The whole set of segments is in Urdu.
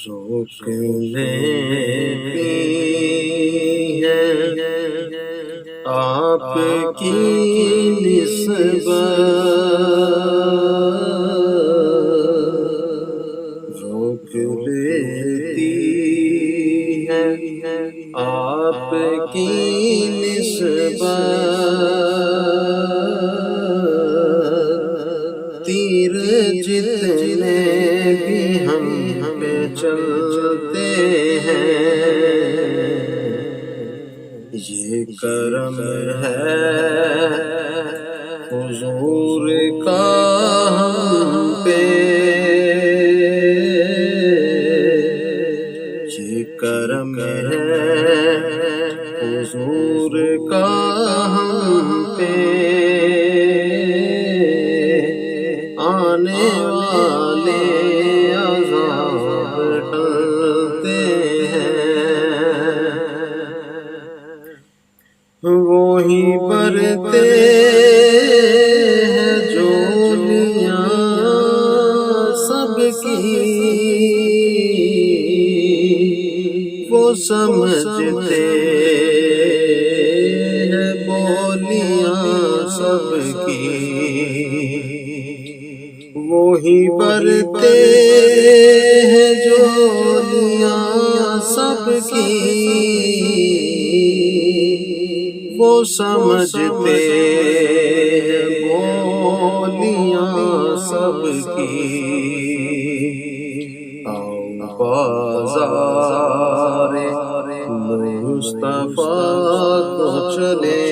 ذوق لیتی ہے آپ کی نسبت، ذوق لیتی ہے آپ کی نسبت، تیر جتنے بھی ہم پہ چلتے ہیں یہ کرم ہے حضور کا ہم پہ، یہ کرم ہے حضور کا ہم پہ، آنے والے عذاب ٹلتے ہیں، وہی برتے ہیں جولیاں سب کی، وہ سمجھتے ہیں بولیاں سب کی، وہی برتے ہیں جولیاں سب کی، وہ سمجھتے ہیں بولیاں سب کی، آؤ بازار مصطفیٰ کو چلے،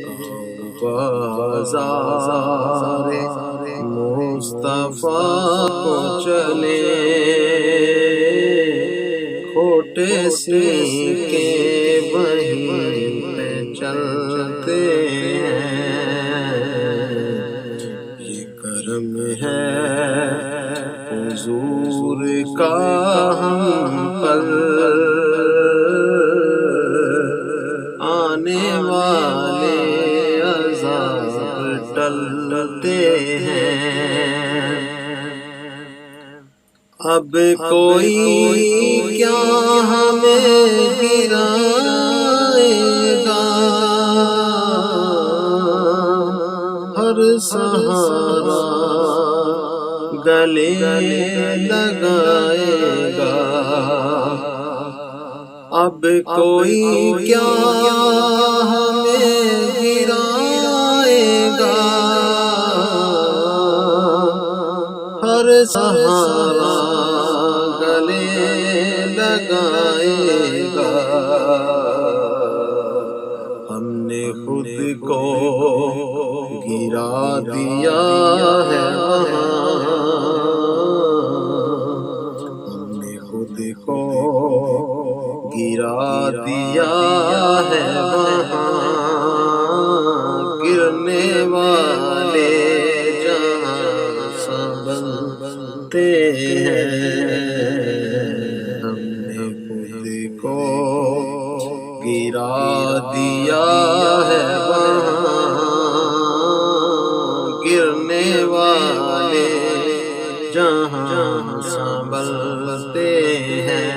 آؤ بازار مصطفیٰ کو چلے، کھوٹے سیکے وہیں پہ چلتے ہیں، یہ کرم ہے حضور کا ہم پر، آنے والے عذاب ٹلتے ہیں، اب کوئی کیا ہمیں گرائے گا، ہر سہارا گلے لگائے گا، اب کوئی کیا ہمیں گرائے گا، ہر سہارا گلے لگائے گا، ہم نے خود کو گرا دیا ہے وہاں، ہم نے خود کو گرا دیا ہے وہاں، گرنے والے جہاں سنبھلتے ہیں، ہم نے خود کو گرا دیا ہے وہاں، گرنے والے جہاں سنبھلتے ہیں،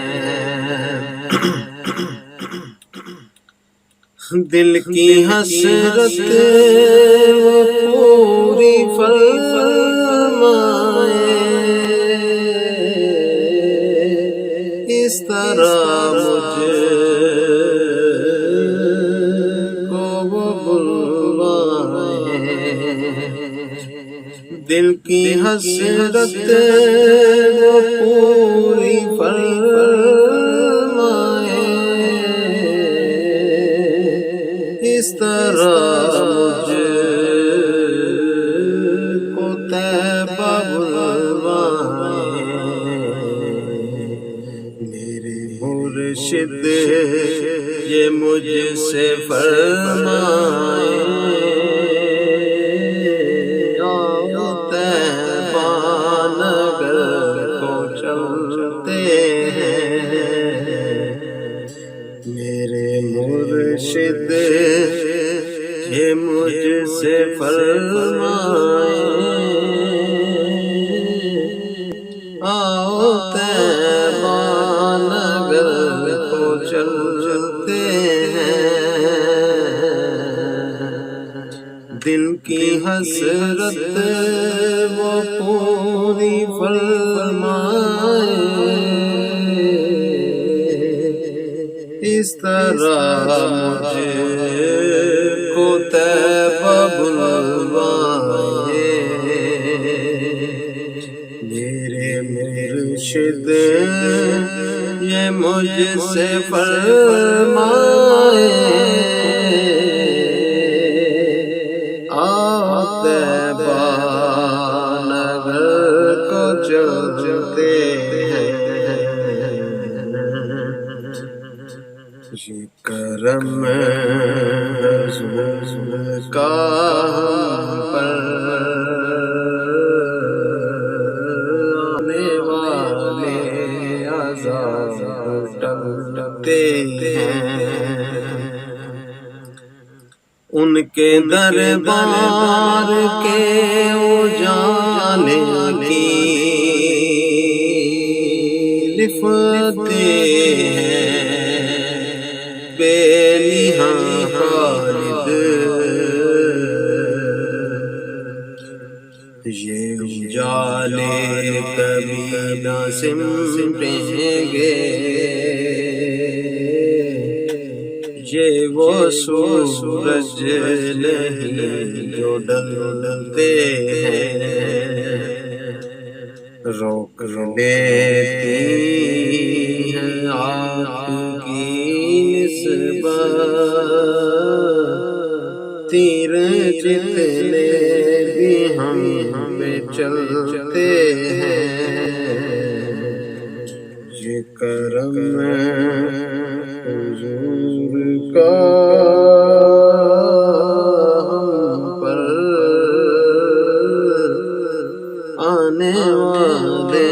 دل کی حسرت وہ پوری فرمائے، اس طرح مجھ کو وہ بلوائے، دل کی حسرت وہ پوری فرمائے، اس طرح مجھ کو طیبہ بلوائے، میرے مرشد یہ مجھ سے فرمائے، آؤ طیبہ نگر کو چلتے ہیں، میرے مرشد یہ مجھ سے فرمائے، آؤ طیبہ نگر کو چلتے ہیں، دل کی حسرت وہ پوری فرمائے، اس طرح مجھے کو طیبہ بلوائے، میرے مرشد یہ مجھ سے فرمائے، آؤ طیبہ نگر کو چلتے ہیں، یہ کرم حضور کا ہم پر آنے والے عذاب ٹلتے ہیں، ان کے دربار کے اجالے کی لفتے ہیں، بے نہاں خالد یہ اجالے کبھی نہ سمٹیں گے، یہ وہ سورج نہیں جو ڈلتے ہیں، روک لیتی ہیں آپ کی نسبت، تیر جتنے بھی ہم پہ چلتے ہیں، یہ کرم حضور کا ہم پر آنے والے